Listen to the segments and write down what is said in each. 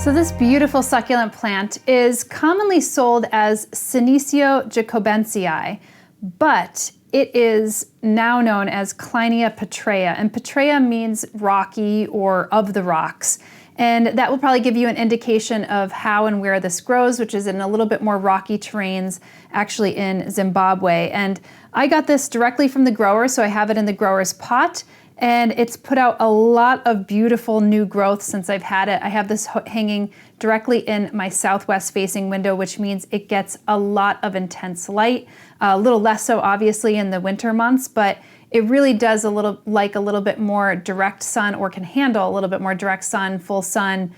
So this beautiful succulent plant is commonly sold as Senecio jacobensii, but it is now known as Kleinia petraea, and petraea means rocky or of the rocks. And that will probably give you an indication of how and where this grows, which is in a little bit more rocky terrains, actually in Zimbabwe. And I got this directly from the grower, so I have it in the grower's pot. And it's put out a lot of beautiful new growth since I've had it. I have this hanging directly in my southwest facing window, which means it gets a lot of intense light, a little less so obviously in the winter months, but it really does a little bit more direct sun, or can handle a little bit more direct sun, full sun,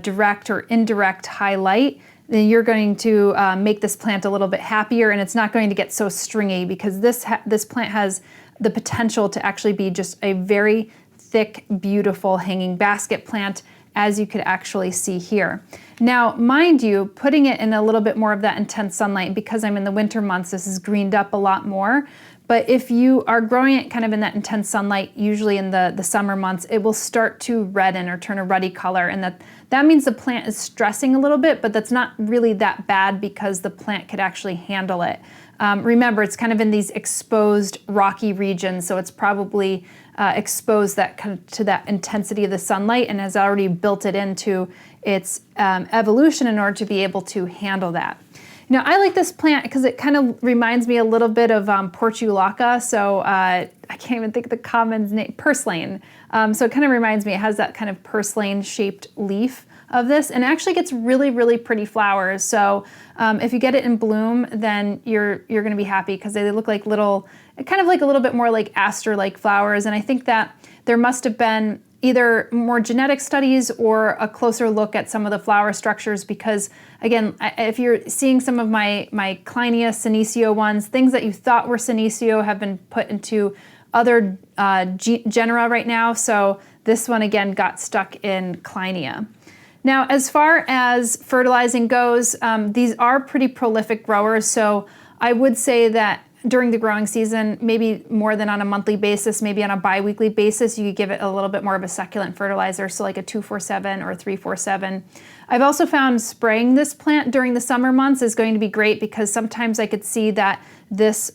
direct or indirect high light. Then you're going to make this plant a little bit happier, and it's not going to get so stringy, because this plant has the potential to actually be just a very thick, beautiful hanging basket plant, as you could actually see here. Now, mind you, putting it in a little bit more of that intense sunlight, because I'm in the winter months, this is greened up a lot more. But if you are growing it kind of in that intense sunlight, usually in the summer months, it will start to redden or turn a ruddy color, and that means the plant is stressing a little bit, but that's not really that bad, because the plant could actually handle it. Remember, it's kind of in these exposed rocky regions, so it's probably exposed to that intensity of the sunlight, and has already built it into its evolution in order to be able to handle that. Now, I like this plant because it kind of reminds me a little bit of portulaca, so I can't even think of the common name, purslane. So it kind of reminds me, it has that kind of purslane shaped leaf of this, and it actually gets really, really pretty flowers. So if you get it in bloom, then you're gonna be happy, because they look like kind of like a little bit more like aster-like flowers. And I think that there must have been either more genetic studies or a closer look at some of the flower structures, because again, if you're seeing some of my Kleinia Senecio ones, things that you thought were Senecio have been put into other genera right now. So this one again got stuck in Kleinia. Now, as far as fertilizing goes, these are pretty prolific growers, so I would say that during the growing season, maybe more than on a monthly basis, maybe on a bi-weekly basis, you could give it a little bit more of a succulent fertilizer, so like a 2,4,7 or a 3,4,7. I've also found spraying this plant during the summer months is going to be great, because sometimes I could see that this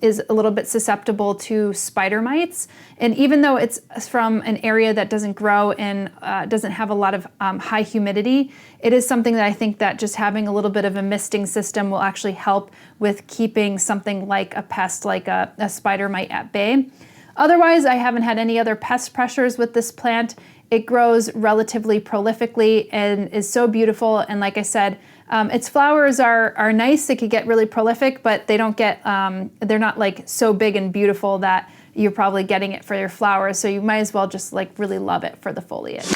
is a little bit susceptible to spider mites. And even though it's from an area that doesn't grow and doesn't have a lot of high humidity, it is something that I think that just having a little bit of a misting system will actually help with keeping something like a pest, like a spider mite, at bay. Otherwise, I haven't had any other pest pressures with this plant. It grows relatively prolifically and is so beautiful. And like I said, its flowers are nice. They could get really prolific, but they don't get, they're not like so big and beautiful that you're probably getting it for your flowers. So you might as well just like really love it for the foliage.